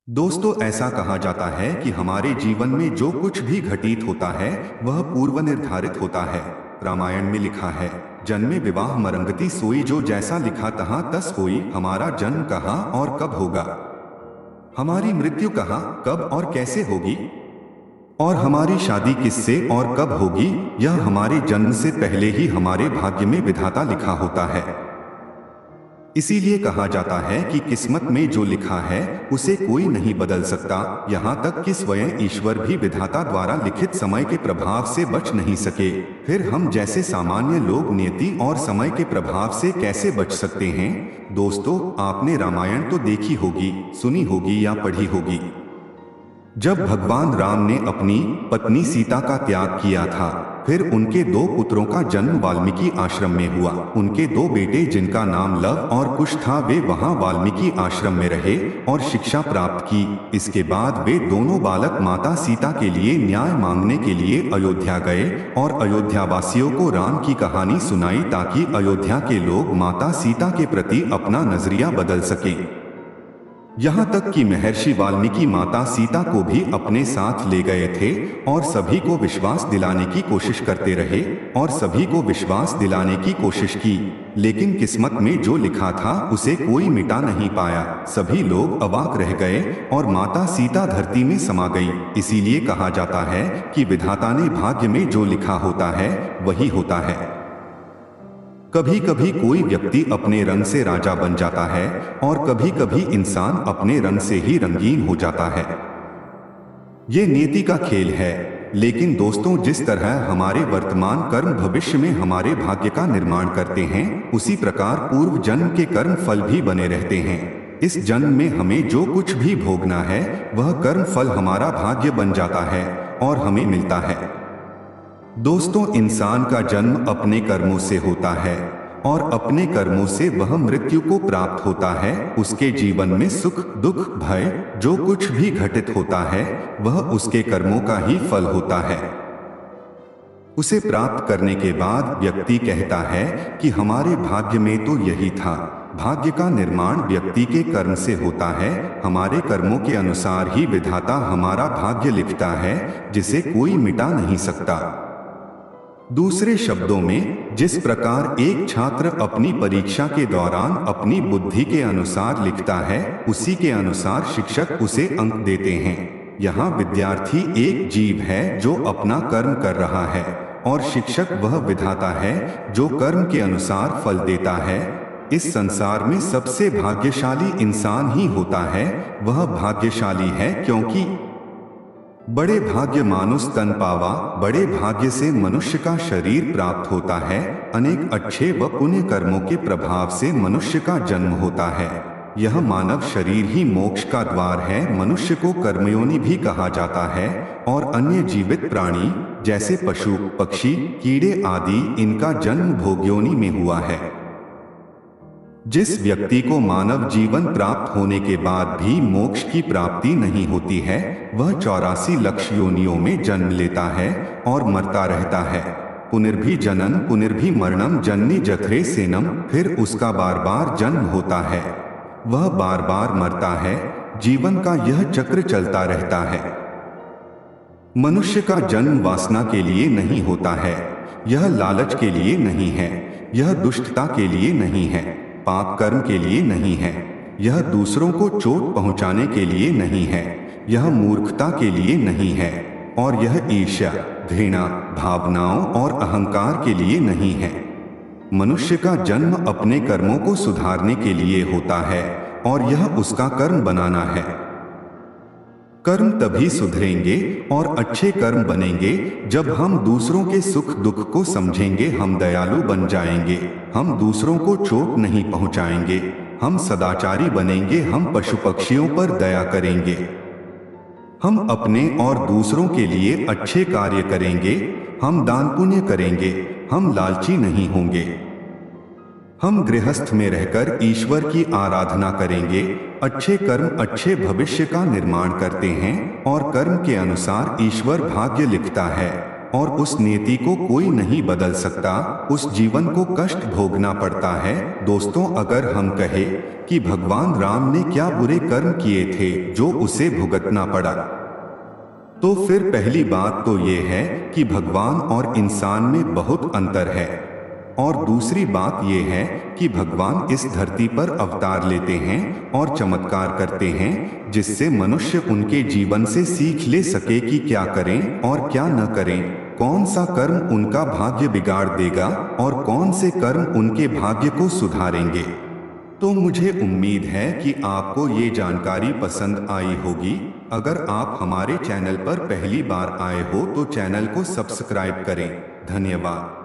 दोस्तों, ऐसा कहा जाता है कि हमारे जीवन में जो कुछ भी घटित होता है वह पूर्व निर्धारित होता है। रामायण में लिखा है, जन्मे विवाह मरंगती सोई, जो जैसा लिखा तहाँ तस होई। हमारा जन्म कहाँ और कब होगा, हमारी मृत्यु कहाँ, कब और कैसे होगी, और हमारी शादी किससे और कब होगी, यह हमारे जन्म से पहले ही हमारे भाग्य में विधाता लिखा होता है। इसीलिए कहा जाता है कि किस्मत में जो लिखा है उसे कोई नहीं बदल सकता, यहाँ तक कि स्वयं ईश्वर भी विधाता द्वारा लिखित समय के प्रभाव से बच नहीं सके। फिर हम जैसे सामान्य लोग नियति और समय के प्रभाव से कैसे बच सकते हैं। दोस्तों, आपने रामायण तो देखी होगी, सुनी होगी या पढ़ी होगी। जब भगवान राम ने अपनी पत्नी सीता का त्याग किया था, फिर उनके दो पुत्रों का जन्म वाल्मीकि आश्रम में हुआ। उनके दो बेटे, जिनका नाम लव और कुश था, वे वहां वाल्मीकि आश्रम में रहे और शिक्षा प्राप्त की। इसके बाद वे दोनों बालक माता सीता के लिए न्याय मांगने के लिए अयोध्या गए और अयोध्या वासियों को राम की कहानी सुनाई, ताकि अयोध्या के लोग माता सीता के प्रति अपना नजरिया बदल सके। यहाँ तक कि महर्षि वाल्मीकि माता सीता को भी अपने साथ ले गए थे और सभी को विश्वास दिलाने की कोशिश करते रहे और सभी को विश्वास दिलाने की कोशिश की, लेकिन किस्मत में जो लिखा था उसे कोई मिटा नहीं पाया। सभी लोग अवाक रह गए और माता सीता धरती में समा गई। इसीलिए कहा जाता है कि विधाता ने भाग्य में जो लिखा होता है वही होता है। कभी कभी कोई व्यक्ति अपने रंग से राजा बन जाता है और कभी कभी इंसान अपने रंग से ही रंगीन हो जाता है। ये नियति का खेल है। लेकिन दोस्तों, जिस तरह हमारे वर्तमान कर्म भविष्य में हमारे भाग्य का निर्माण करते हैं, उसी प्रकार पूर्व जन्म के कर्म फल भी बने रहते हैं। इस जन्म में हमें जो कुछ भी भोगना है वह कर्म फल हमारा भाग्य बन जाता है और हमें मिलता है। दोस्तों, इंसान का जन्म अपने कर्मों से होता है और अपने कर्मों से वह मृत्यु को प्राप्त होता है। उसके जीवन में सुख दुख भय जो कुछ भी घटित होता है वह उसके कर्मों का ही फल होता है। उसे प्राप्त करने के बाद व्यक्ति कहता है कि हमारे भाग्य में तो यही था। भाग्य का निर्माण व्यक्ति के कर्म से होता है। हमारे कर्मों के अनुसार ही विधाता हमारा भाग्य लिखता है, जिसे कोई मिटा नहीं सकता। दूसरे शब्दों में, जिस प्रकार एक छात्र अपनी परीक्षा के दौरान अपनी बुद्धि के अनुसार लिखता है, उसी के अनुसार शिक्षक उसे अंक देते हैं। यहाँ विद्यार्थी एक जीव है जो अपना कर्म कर रहा है और शिक्षक वह विधाता है जो कर्म के अनुसार फल देता है। इस संसार में सबसे भाग्यशाली इंसान ही होता है। वह भाग्यशाली है क्योंकि बड़े भाग्य मानुष तन पावा, बड़े भाग्य से मनुष्य का शरीर प्राप्त होता है। अनेक अच्छे व पुण्य कर्मों के प्रभाव से मनुष्य का जन्म होता है। यह मानव शरीर ही मोक्ष का द्वार है। मनुष्य को कर्मयोनि भी कहा जाता है और अन्य जीवित प्राणी जैसे पशु पक्षी कीड़े आदि, इनका जन्म भोगयोनि में हुआ है। जिस व्यक्ति को मानव जीवन प्राप्त होने के बाद भी मोक्ष की प्राप्ति नहीं होती है, वह 84 लक्ष योनियों में जन्म लेता है और मरता रहता है। पुनर्भि जनन पुनर्भि मरणम जननी जठरे सेनम, फिर उसका बार बार जन्म होता है, वह बार बार मरता है। जीवन का यह चक्र चलता रहता है। मनुष्य का जन्म वासना के लिए नहीं होता है, यह लालच के लिए नहीं है, यह दुष्टता के लिए नहीं है, पाप कर्म के लिए नहीं है, यह दूसरों को चोट पहुंचाने के लिए नहीं है, यह मूर्खता के लिए नहीं है, और यह ईर्ष्या घृणा भावनाओं और अहंकार के लिए नहीं है। मनुष्य का जन्म अपने कर्मों को सुधारने के लिए होता है और यह उसका कर्म बनाना है। कर्म तभी सुधरेंगे और अच्छे कर्म बनेंगे जब हम दूसरों के सुख दुख को समझेंगे। हम दयालु बन जाएंगे, हम दूसरों को चोट नहीं पहुंचाएंगे, हम सदाचारी बनेंगे, हम पशु पक्षियों पर दया करेंगे, हम अपने और दूसरों के लिए अच्छे कार्य करेंगे, हम दान पुण्य करेंगे, हम लालची नहीं होंगे, हम गृहस्थ में रहकर ईश्वर की आराधना करेंगे। अच्छे कर्म अच्छे भविष्य का निर्माण करते हैं और कर्म के अनुसार ईश्वर भाग्य लिखता है। और उस नियति को कोई नहीं बदल सकता, उस जीवन को कष्ट भोगना पड़ता है। दोस्तों, अगर हम कहें कि भगवान राम ने क्या बुरे कर्म किए थे जो उसे भुगतना पड़ा, तो फिर पहली बात तो ये है कि भगवान और इंसान में बहुत अंतर है। और दूसरी बात ये है कि भगवान इस धरती पर अवतार लेते हैं और चमत्कार करते हैं, जिससे मनुष्य उनके जीवन से सीख ले सके कि क्या करें और क्या न करें, कौन सा कर्म उनका भाग्य बिगाड़ देगा और कौन से कर्म उनके भाग्य को सुधारेंगे। तो मुझे उम्मीद है कि आपको ये जानकारी पसंद आई होगी। अगर आप हमारे चैनल पर पहली बार आए हो तो चैनल को सब्सक्राइब करें। धन्यवाद।